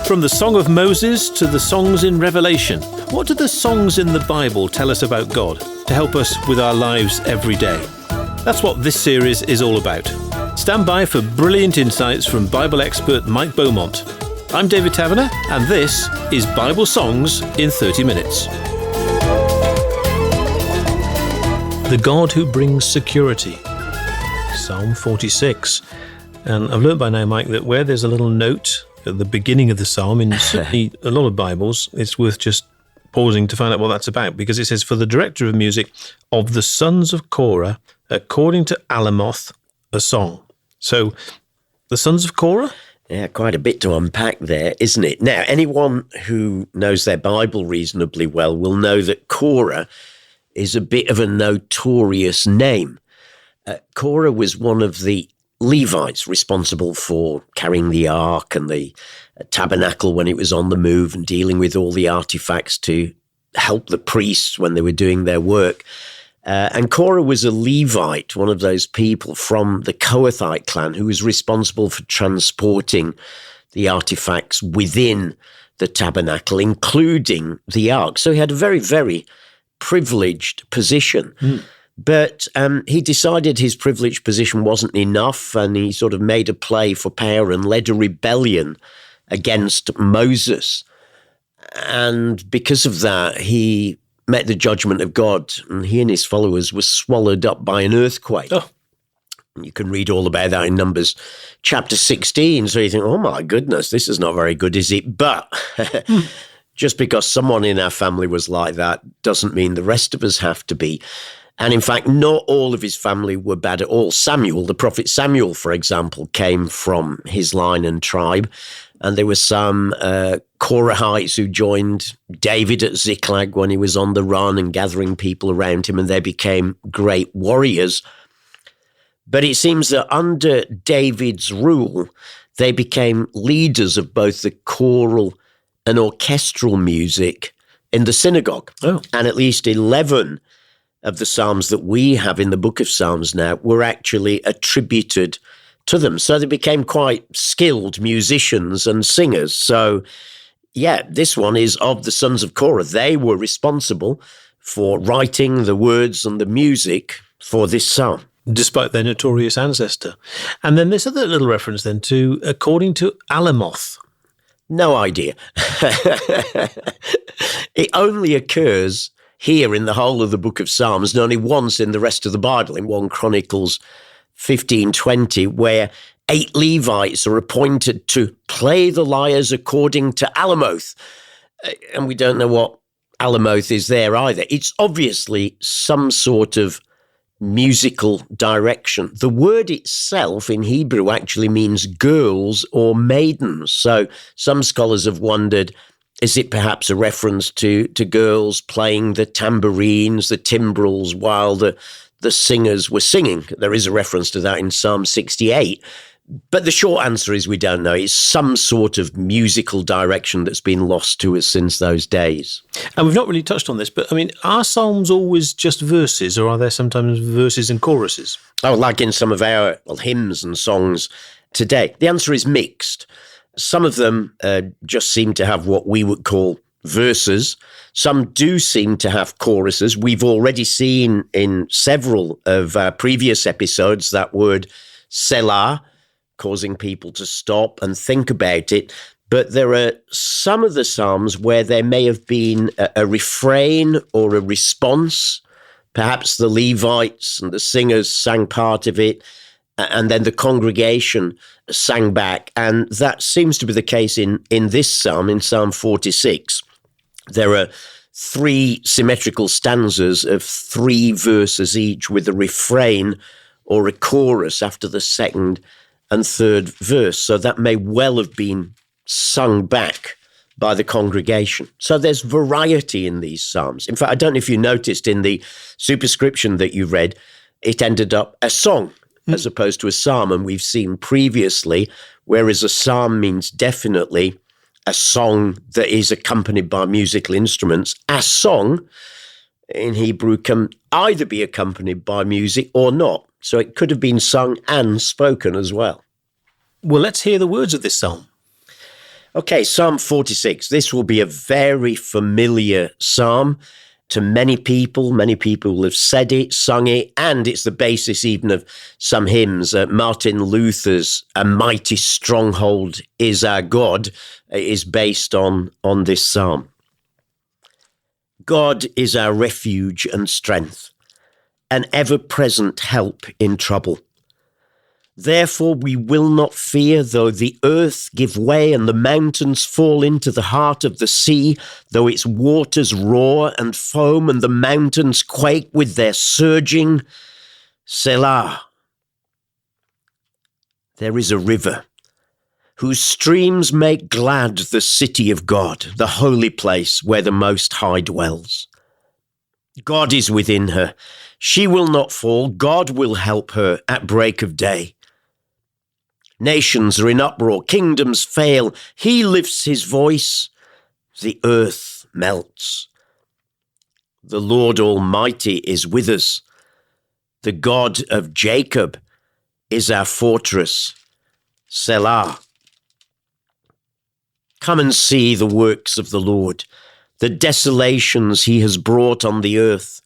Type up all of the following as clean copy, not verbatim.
From the Song of Moses to the songs in Revelation, what do the songs in the Bible tell us about God to help us with our lives every day? That's what this series is all about. Stand by for brilliant insights from Bible expert Mike Beaumont. I'm David Taverner, and this is Bible Songs in 30 Minutes. The God who brings security. Psalm 46. And I've learned by now, Mike, that where there's a little note at the beginning of the psalm, in certainly a lot of Bibles, it's worth just pausing to find out what that's about, because it says, for the director of music of the Sons of Korah, according to Alamoth, a song. So, the Sons of Korah? Yeah, quite a bit to unpack there, isn't it? Now, anyone who knows their Bible reasonably well will know that Korah is a bit of a notorious name. Korah was one of the Levites responsible for carrying the ark and the tabernacle when it was on the move and dealing with all the artifacts to help the priests when they were doing their work. And Korah was a Levite, one of those people from the Kohathite clan who was responsible for transporting the artifacts within the tabernacle, including the ark. So he had a very, very privileged position. But he decided his privileged position wasn't enough, and he sort of made a play for power and led a rebellion against Moses. And because of that, he met the judgment of God, and he and his followers were swallowed up by an earthquake. Oh. You can read all about that in Numbers chapter 16. So you think, oh my goodness, this is not very good, is it? But just because someone in our family was like that doesn't mean the rest of us have to be. And in fact, not all of his family were bad at all. Samuel, the prophet Samuel, for example, came from his line and tribe. And there were some Korahites who joined David at Ziklag when he was on the run and gathering people around him, and they became great warriors. But it seems that under David's rule, they became leaders of both the choral and orchestral music in the synagogue. Oh. And at least 11 of the Psalms that we have in the book of Psalms now were actually attributed to them. So they became quite skilled musicians and singers. So, yeah, this one is of the Sons of Korah. They were responsible for writing the words and the music for this psalm. Despite their notorious ancestor. And then this other little reference then to, according to Alamoth. No idea. It only occurs here in the whole of the book of Psalms, and only once in the rest of the Bible, in 1 Chronicles 15:20, where 8 Levites are appointed to play the lyres according to Alamoth. And we don't know what Alamoth is there either. It's obviously some sort of musical direction. The word itself in Hebrew actually means girls or maidens. So some scholars have wondered, is it perhaps a reference to girls playing the tambourines, the timbrels, while the singers were singing? There is a reference to that in Psalm 68. But the short answer is we don't know. It's some sort of musical direction that's been lost to us since those days. And we've not really touched on this, but I mean, are psalms always just verses, or are there sometimes verses and choruses? Oh, like in some of our hymns and songs today. The answer is mixed. Some of them just seem to have what we would call verses. Some do seem to have choruses. We've already seen in several of our previous episodes that word selah, causing people to stop and think about it. But there are some of the psalms where there may have been a refrain or a response. Perhaps the Levites and the singers sang part of it, and then the congregation sang back. And that seems to be the case in this psalm, in Psalm 46. There are 3 symmetrical stanzas of 3 verses each, with a refrain or a chorus after the second and third verse. So that may well have been sung back by the congregation. So there's variety in these psalms. In fact, I don't know if you noticed in the superscription that you read, it ended up a song as opposed to a psalm. And we've seen previously, whereas a psalm means definitely a song that is accompanied by musical instruments, a song in Hebrew can either be accompanied by music or not. So it could have been sung and spoken as well. Well, let's hear the words of this psalm. Okay, Psalm 46. This will be a very familiar psalm to many people. Many people have said it, sung it, and it's the basis even of some hymns. Martin Luther's "A Mighty Stronghold is Our God" is based on this psalm. God is our refuge and strength, an ever-present help in trouble. Therefore we will not fear, though the earth give way and the mountains fall into the heart of the sea, though its waters roar and foam and the mountains quake with their surging. Selah. There is a river whose streams make glad the city of God, the holy place where the Most High dwells. God is within her. She will not fall. God will help her at break of day. Nations are in uproar, kingdoms fail. He lifts his voice, the earth melts. The Lord Almighty is with us. The God of Jacob is our fortress. Selah. Come and see the works of the Lord, the desolations he has brought on the earth.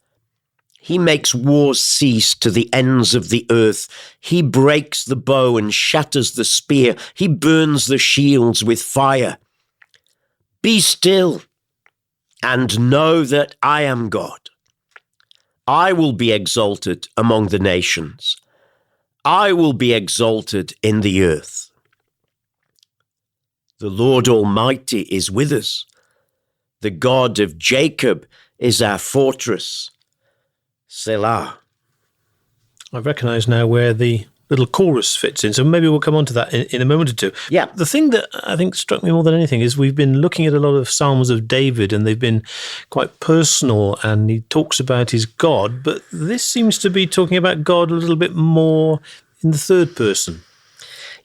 He makes wars cease to the ends of the earth. He breaks the bow and shatters the spear. He burns the shields with fire. Be still and know that I am God. I will be exalted among the nations. I will be exalted in the earth. The Lord Almighty is with us. The God of Jacob is our fortress. Selah. I recognise now where the little chorus fits in, so maybe we'll come on to that in a moment or two. Yeah. The thing that I think struck me more than anything is we've been looking at a lot of Psalms of David, and they've been quite personal, and he talks about his God, but this seems to be talking about God a little bit more in the third person.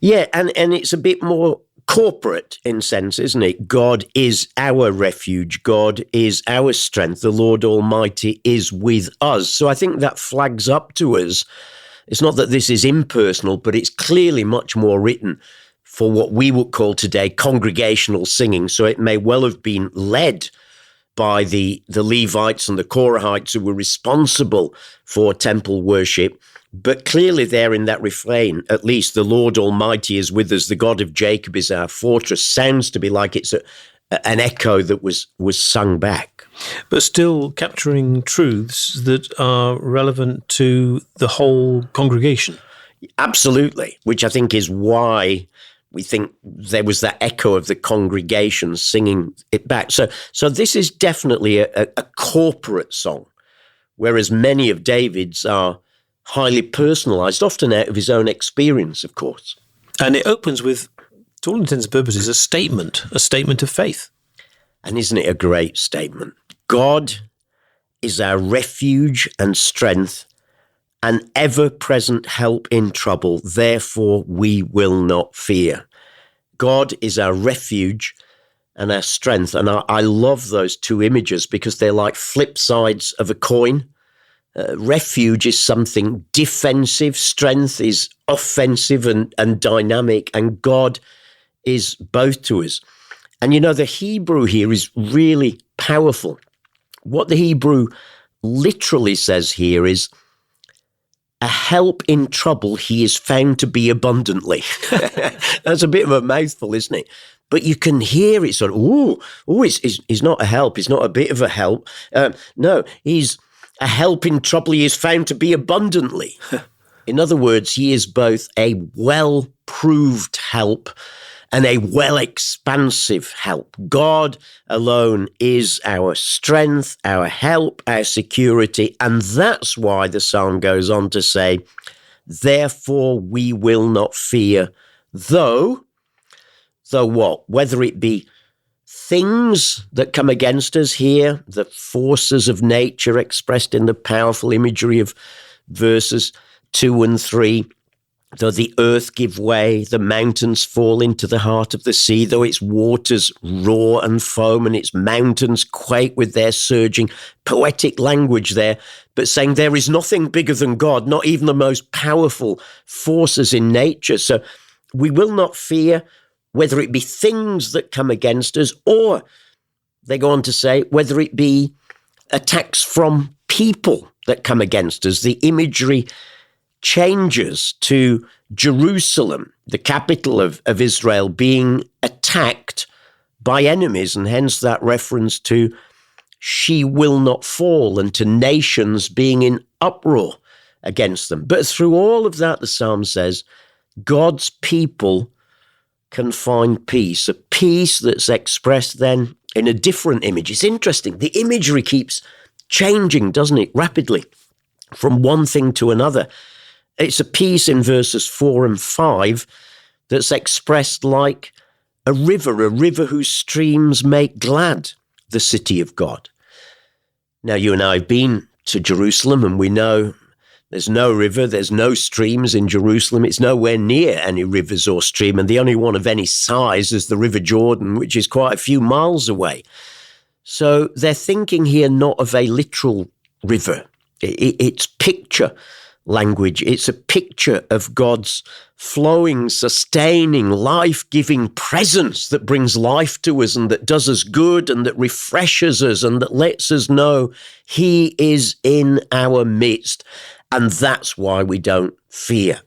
Yeah, and it's a bit more corporate in sense, isn't it? God is our refuge. God is our strength. The Lord Almighty is with us. So I think that flags up to us. It's not that this is impersonal, but it's clearly much more written for what we would call today congregational singing. So it may well have been led by the Levites and the Korahites who were responsible for temple worship. But clearly there in that refrain, at least, the Lord Almighty is with us, the God of Jacob is our fortress, sounds to be like it's an echo that was sung back. But still capturing truths that are relevant to the whole congregation. Absolutely, which I think is why we think there was that echo of the congregation singing it back. So this is definitely a corporate song, whereas many of David's are highly personalized, often out of his own experience, of course. And it opens with, to all intents and purposes, a statement of faith. And isn't it a great statement? God is our refuge and strength, an ever-present help in trouble. Therefore, we will not fear. God is our refuge and our strength. And I love those two images because they're like flip sides of a coin. Refuge is something defensive, strength is offensive and dynamic, and God is both to us. And you know, the Hebrew here is really powerful. What the Hebrew literally says here is, a help in trouble he is found to be abundantly. That's a bit of a mouthful, isn't it? But you can hear it sort of, he's not a help, he's not a bit of a help. No, he's a help in trouble he is found to be abundantly. In other words, he is both a well-proved help and a well-expansive help. God alone is our strength, our help, our security, and that's why the psalm goes on to say, therefore we will not fear, though what? Whether it be things that come against us here, the forces of nature expressed in the powerful imagery of verses 2 and 3, though the earth give way, the mountains fall into the heart of the sea, though its waters roar and foam and its mountains quake with their surging, poetic language there, but saying there is nothing bigger than God, not even the most powerful forces in nature. So we will not fear whether it be things that come against us, or they go on to say, whether it be attacks from people that come against us. The imagery changes to Jerusalem, the capital of Israel, being attacked by enemies, and hence that reference to she will not fall, and to nations being in uproar against them. But through all of that, the psalm says, God's people can find peace, a peace that's expressed then in a different image. It's interesting. The imagery keeps changing, doesn't it, rapidly from one thing to another. It's a peace in verses 4 and 5 that's expressed like a river whose streams make glad the city of God. Now, you and I have been to Jerusalem, and we know there's no river, there's no streams in Jerusalem. It's nowhere near any rivers or stream, and the only one of any size is the River Jordan, which is quite a few miles away. So they're thinking here not of a literal river. It's picture language. It's a picture of God's flowing, sustaining, life-giving presence that brings life to us and that does us good and that refreshes us and that lets us know he is in our midst. And that's why we don't fear.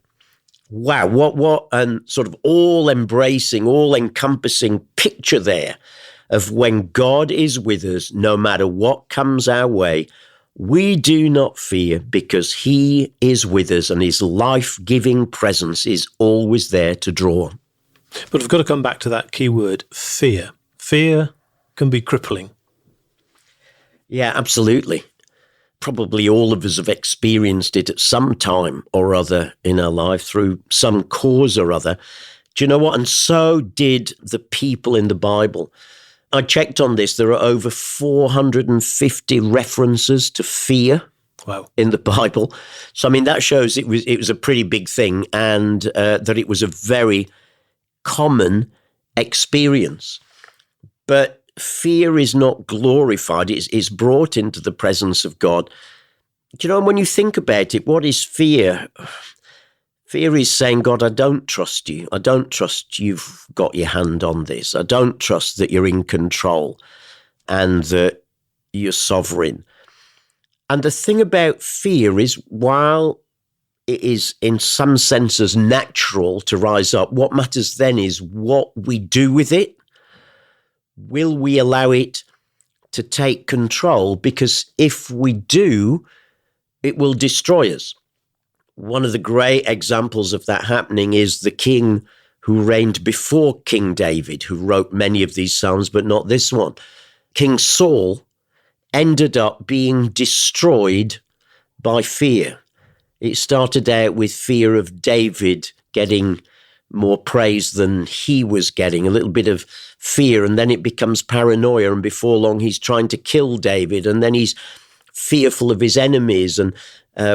Wow, what a sort of all-embracing, all-encompassing picture there of when God is with us, no matter what comes our way. We do not fear because he is with us, and his life-giving presence is always there to draw. But we've got to come back to that key word, fear. Fear can be crippling. Yeah, absolutely. Probably all of us have experienced it at some time or other in our life through some cause or other. Do you know what? And so did the people in the Bible. I checked on this. There are over 450 references to fear in the Bible. So, I mean, that shows it was a pretty big thing, and that it was a very common experience. But fear is not glorified. It's brought into the presence of God. Do you know, when you think about it, what is fear? Fear is saying, God, I don't trust you. I don't trust you've got your hand on this. I don't trust that you're in control and that you're sovereign. And the thing about fear is, while it is in some senses natural to rise up, what matters then is what we do with it. Will we allow it to take control? Because if we do, it will destroy us. One of the great examples of that happening is the king who reigned before King David, who wrote many of these psalms, but not this one. King Saul ended up being destroyed by fear. It started out with fear of David getting more praise than he was getting, a little bit of fear, and then it becomes paranoia, and before long he's trying to kill David, and then he's fearful of his enemies, and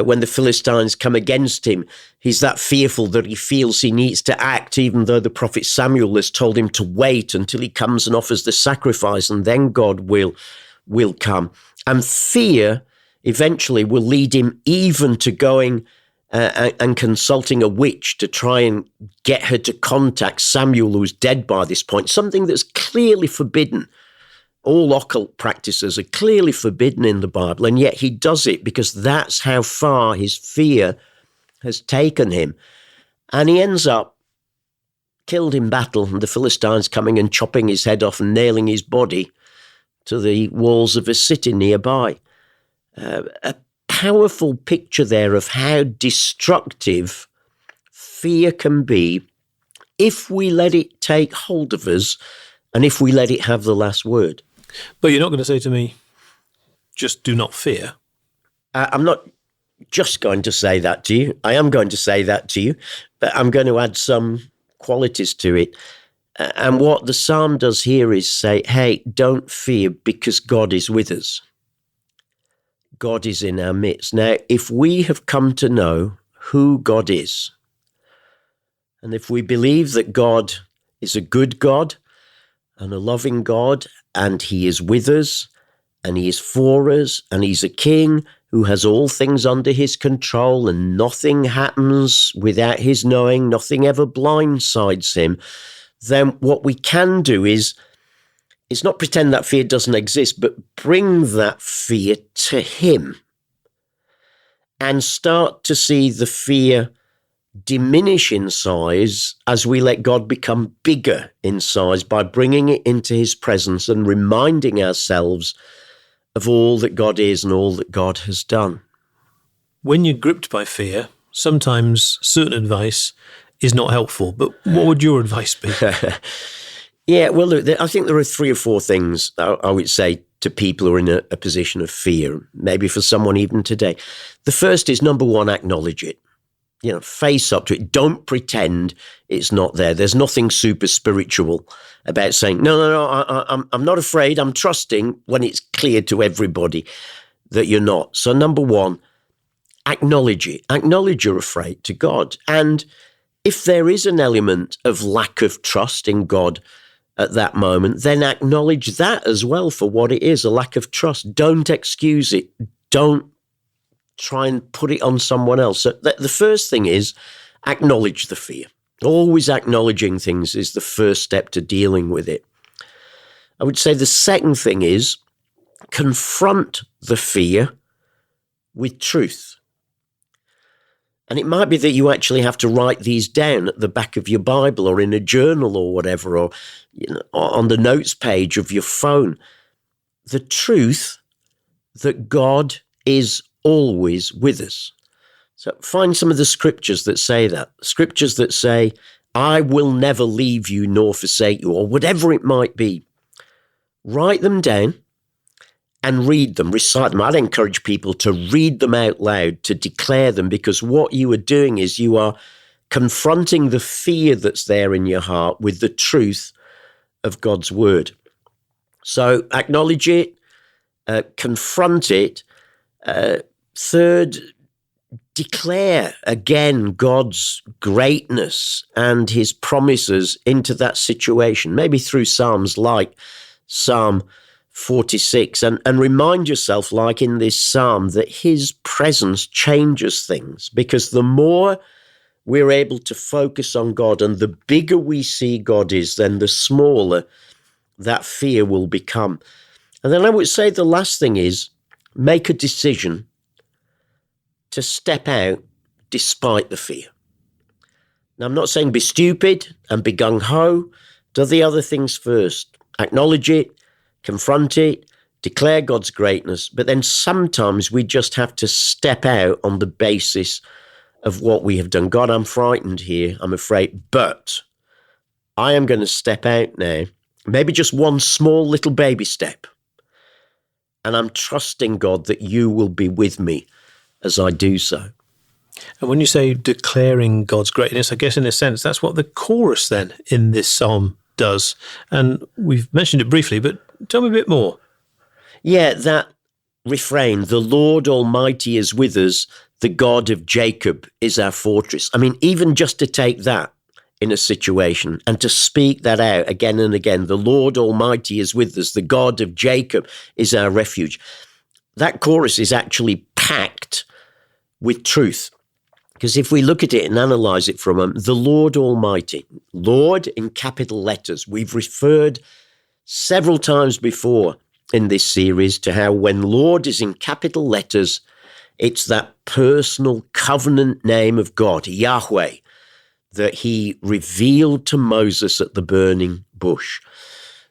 when the Philistines come against him, he's that fearful that he feels he needs to act, even though the prophet Samuel has told him to wait until he comes and offers the sacrifice, and then God will come. And fear eventually will lead him even to going and consulting a witch to try and get her to contact Samuel, who's dead by this point, something that's clearly forbidden. All occult practices are clearly forbidden in the Bible, and yet he does it because that's how far his fear has taken him. And he ends up killed in battle, and the Philistines coming and chopping his head off and nailing his body to the walls of a city nearby. A powerful picture there of how destructive fear can be if we let it take hold of us and if we let it have the last word. But you're not going to say to me, just do not fear. I'm not just going to say that to you. I am going to say that to you, but I'm going to add some qualities to it. And what the psalm does here is say, hey, don't fear because God is with us. God is in our midst. Now, if we have come to know who God is, and if we believe that God is a good God and a loving God, and he is with us, and he is for us, and he's a king who has all things under his control, and nothing happens without his knowing, nothing ever blindsides him, then what we can do is not pretend that fear doesn't exist, but bring that fear to him and start to see the fear diminish in size as we let God become bigger in size by bringing it into his presence and reminding ourselves of all that God is and all that God has done. When you're gripped by fear, sometimes certain advice is not helpful, but what would your advice be? Yeah, well, look, I think there are 3 or 4 things I would say to people who are in a position of fear, maybe for someone even today. The first is, number 1, acknowledge it. Face up to it. Don't pretend it's not there. There's nothing super spiritual about saying, no, I'm not afraid. I'm trusting, when it's clear to everybody that you're not. So number 1, acknowledge it. Acknowledge you're afraid to God. And if there is an element of lack of trust in God at that moment, then acknowledge that as well for what it is, a lack of trust. Don't excuse it. Don't try and put it on someone else. So the first thing is acknowledge the fear. Always acknowledging things is the first step to dealing with it. I would say the second thing is confront the fear with truth. And it might be that you actually have to write these down at the back of your Bible or in a journal or whatever, or on the notes page of your phone. The truth that God is always with us. So find some of the scriptures that say that. Scriptures that say, I will never leave you nor forsake you, or whatever it might be. Write them down and read them, recite them. I'd encourage people to read them out loud, to declare them, because what you are doing is you are confronting the fear that's there in your heart with the truth of God's word. So acknowledge it, confront it. Third, declare again God's greatness and his promises into that situation, maybe through Psalms like Psalm 46, and remind yourself, like in this psalm, that his presence changes things, because the more we're able to focus on God and the bigger we see God is, then the smaller that fear will become. And then I would say the last thing is make a decision to step out despite the fear. Now, I'm not saying be stupid and be gung-ho. Do the other things first. Acknowledge it, confront it, declare God's greatness, but then sometimes we just have to step out on the basis of what we have done. God, I'm frightened here, I'm afraid, but I am going to step out now, maybe just one small little baby step, and I'm trusting, God, that you will be with me as I do so. And when you say declaring God's greatness, I guess in a sense that's what the chorus then in this psalm does. And we've mentioned it briefly, but tell me a bit more. Yeah, that refrain, the Lord Almighty is with us, the God of Jacob is our fortress. I mean, even just to take that in a situation and to speak that out again and again, the Lord Almighty is with us, the God of Jacob is our refuge. That chorus is actually packed with truth. Because if we look at it and analyze it from the Lord Almighty, Lord in capital letters, we've referred several times before in this series to how when Lord is in capital letters, it's that personal covenant name of God, Yahweh, that he revealed to Moses at the burning bush.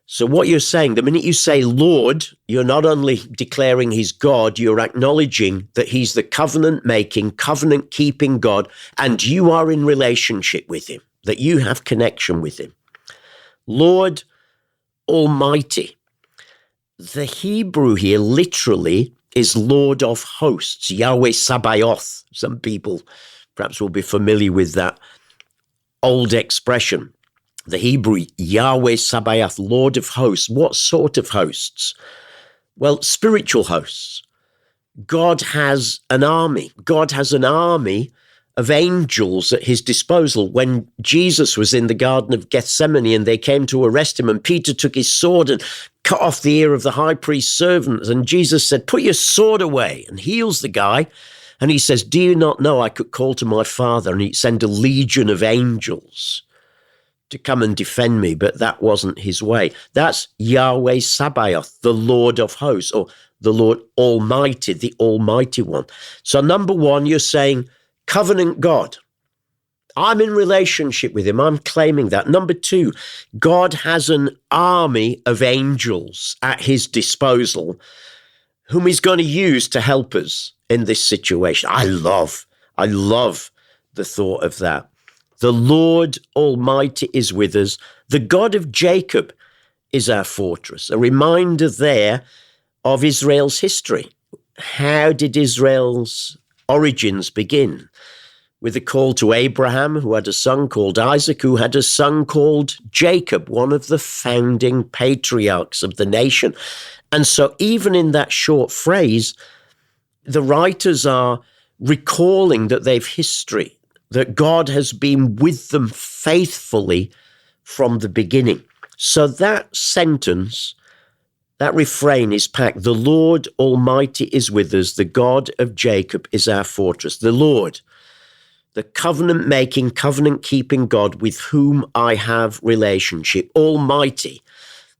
So what you're saying, the minute you say Lord, you're not only declaring he's God, you're acknowledging that he's the covenant-making, covenant-keeping God, and you are in relationship with him, that you have connection with him. Lord Almighty. The Hebrew here literally is Lord of hosts, Yahweh Sabaoth. Some people perhaps will be familiar with that old expression. The Hebrew, Yahweh Sabaoth, Lord of hosts. What sort of hosts? Well, spiritual hosts. God has an army. God has an army of angels at his disposal. When Jesus was in the Garden of Gethsemane and they came to arrest him, and Peter took his sword and cut off the ear of the high priest's servant, and Jesus said, put your sword away, and heals the guy. And he says, do you not know I could call to my Father and he'd send a legion of angels to come and defend me, but that wasn't his way. That's Yahweh Sabaoth, the Lord of hosts, or the Lord Almighty, the Almighty One. So number one, you're saying covenant God. I'm in relationship with him. I'm claiming that. Number two, God has an army of angels at his disposal whom he's going to use to help us in this situation. I love the thought of that. The Lord Almighty is with us. The God of Jacob is our fortress. A reminder there of Israel's history. How did Israel's origins begin? With a call to Abraham, who had a son called Isaac, who had a son called Jacob, one of the founding patriarchs of the nation. And so even in that short phrase, the writers are recalling that they've history, that God has been with them faithfully from the beginning. So that sentence, that refrain is packed. The Lord Almighty is with us. The God of Jacob is our fortress. The Lord, the covenant-making, covenant-keeping God with whom I have relationship. Almighty,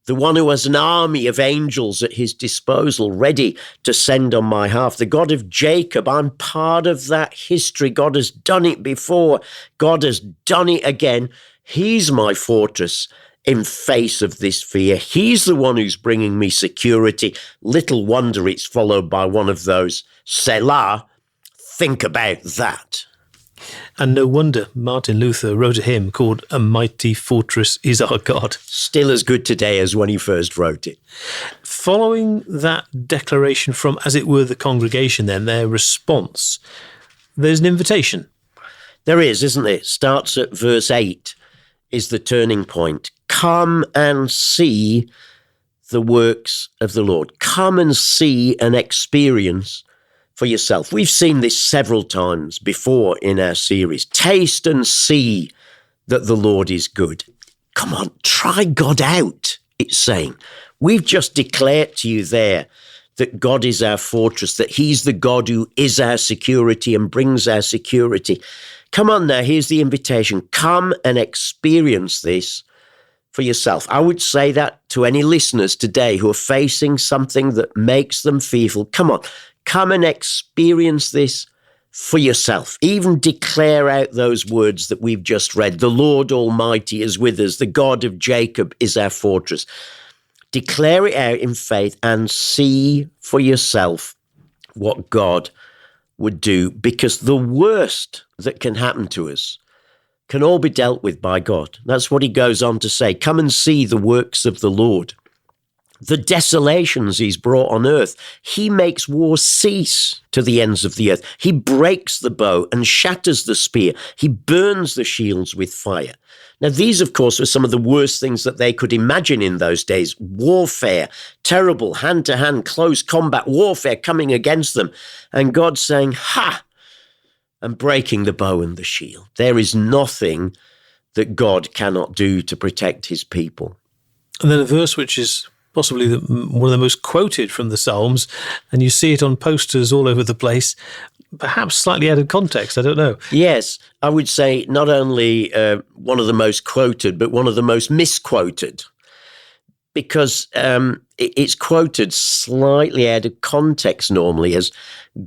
the one who has an army of angels at his disposal, ready to send on my behalf. The God of Jacob, I'm part of that history. God has done it before. God has done it again. He's my fortress in face of this fear. He's the one who's bringing me security. Little wonder it's followed by one of those Selah. Think about that. And no wonder Martin Luther wrote a hymn called "A Mighty Fortress is Our God." Still as good today as when he first wrote it. Following that declaration from, as it were, the congregation, then, their response, there's an invitation. There is, isn't it? Starts at verse 8 is the turning point. Come and see the works of the Lord. Come and see and experience for yourself. We've seen this several times before in our series. Taste and see that the Lord is good. Come on, try God out, it's saying. We've just declared to you there that God is our fortress, that he's the God who is our security and brings our security. Come on now, here's the invitation. Come and experience this for yourself. I would say that to any listeners today who are facing something that makes them fearful. Come on, come and experience this for yourself. Even declare out those words that we've just read. The Lord Almighty is with us. The God of Jacob is our fortress. Declare it out in faith and see for yourself what God would do, because the worst that can happen to us can all be dealt with by God. That's what he goes on to say. Come and see the works of the Lord. The desolations he's brought on earth. He makes war cease to the ends of the earth. He breaks the bow and shatters the spear. He burns the shields with fire. Now, these, of course, were some of the worst things that they could imagine in those days. Warfare, terrible, hand-to-hand, close combat warfare coming against them. And God saying, ha, and breaking the bow and the shield. There is nothing that God cannot do to protect his people. And then a verse which is possibly one of the most quoted from the Psalms, and you see it on posters all over the place, perhaps slightly out of context, I don't know. Yes, I would say not only one of the most quoted, but one of the most misquoted, because it's quoted slightly out of context normally as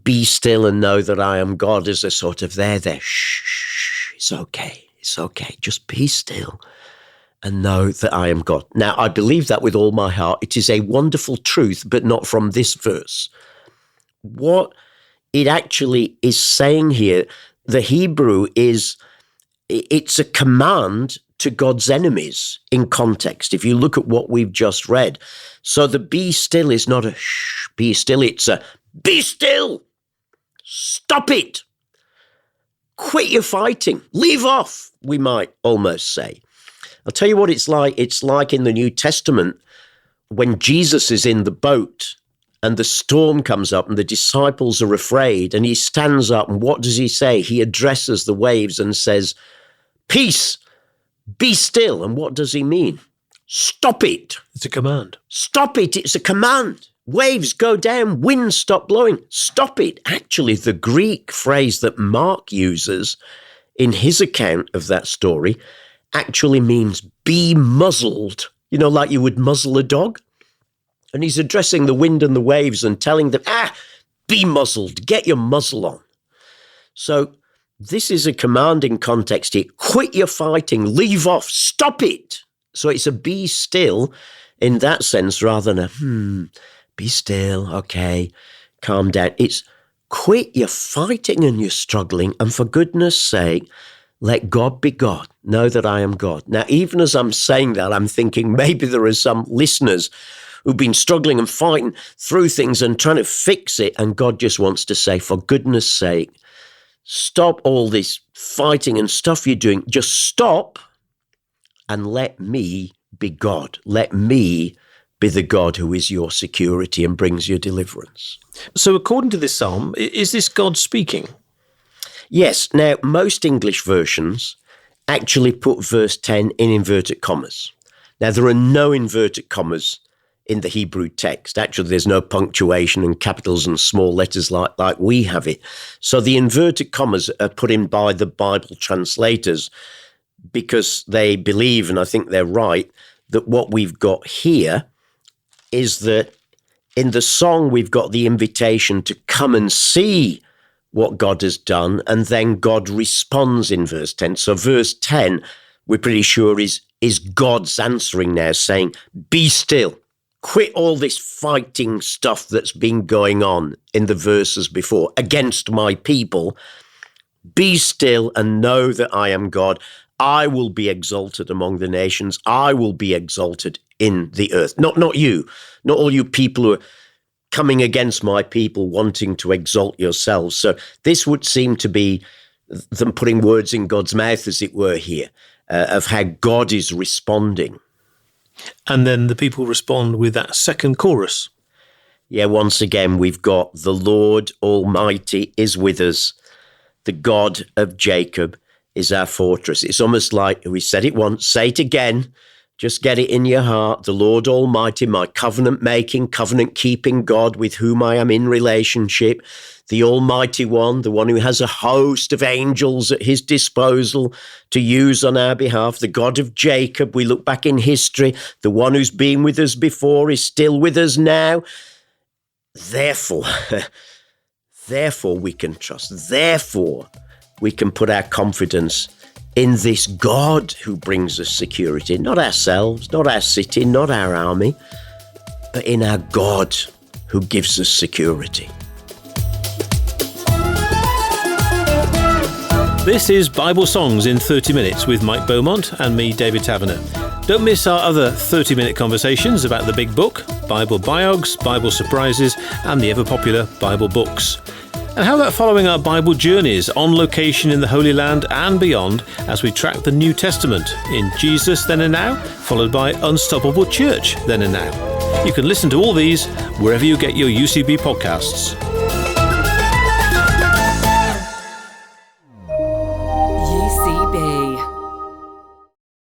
"be still and know that I am God," as a sort of there, shh, it's okay, just be still and know that I am God. Now, I believe that with all my heart. It is a wonderful truth, but not from this verse. What it actually is saying here, the Hebrew is, it's a command to God's enemies in context, if you look at what we've just read. So the be still is not a shh, be still, it's a be still, stop it, quit your fighting, leave off, we might almost say. I'll tell you what it's like. It's like in the New Testament when Jesus is in the boat and the storm comes up and the disciples are afraid, and he stands up, and what does he say? He addresses the waves and says, "Peace, be still." And what does he mean? Stop it. It's a command. Stop it. It's a command. Waves go down, winds stop blowing. Stop it. Actually, the Greek phrase that Mark uses in his account of that story actually means be muzzled, like you would muzzle a dog. And he's addressing the wind and the waves and telling them, be muzzled, get your muzzle on. So this is a commanding context here. Quit your fighting, leave off, stop it. So it's a be still in that sense rather than be still, okay, calm down. It's quit your fighting and your struggling, and for goodness sake, let God be God. Know that I am God. Now, even as I'm saying that, I'm thinking maybe there are some listeners who've been struggling and fighting through things and trying to fix it, and God just wants to say, for goodness sake, stop all this fighting and stuff you're doing. Just stop and let me be God. Let me be the God who is your security and brings you deliverance. So according to this psalm, is this God speaking? Yes. Now, most English versions actually put verse 10 in inverted commas. Now, there are no inverted commas in the Hebrew text. Actually, there's no punctuation and capitals and small letters like we have it. So the inverted commas are put in by the Bible translators because they believe, and I think they're right, that what we've got here is that in the song we've got the invitation to come and see what God has done, and then God responds in verse 10. So verse 10, we're pretty sure is God's answering now, saying, be still. Quit all this fighting stuff that's been going on in the verses before against my people. Be still and know that I am God. I will be exalted among the nations. I will be exalted in the earth. Not you, not all you people who are coming against my people wanting to exalt yourselves. So this would seem to be them putting words in God's mouth, as it were, here, of how God is responding. And then the people respond with that second chorus. Yeah, once again, we've got the Lord Almighty is with us. The God of Jacob is our fortress. It's almost like we said it once, say it again. Just get it in your heart. The Lord Almighty, my covenant-making, covenant-keeping God with whom I am in relationship. The Almighty One, the one who has a host of angels at his disposal to use on our behalf. The God of Jacob, we look back in history. The one who's been with us before is still with us now. Therefore we can trust. Therefore, we can put our confidence in this God who brings us security, not ourselves, not our city, not our army, but in our God who gives us security. This is Bible Songs in 30 Minutes with Mike Beaumont and me, David Taverner. Don't miss our other 30-minute conversations about the Big Book, Bible biogs, Bible surprises, and the ever-popular Bible books. And how about following our Bible journeys on location in the Holy Land and beyond as we track the New Testament in Jesus Then and Now, followed by Unstoppable Church Then and Now. You can listen to all these wherever you get your UCB podcasts.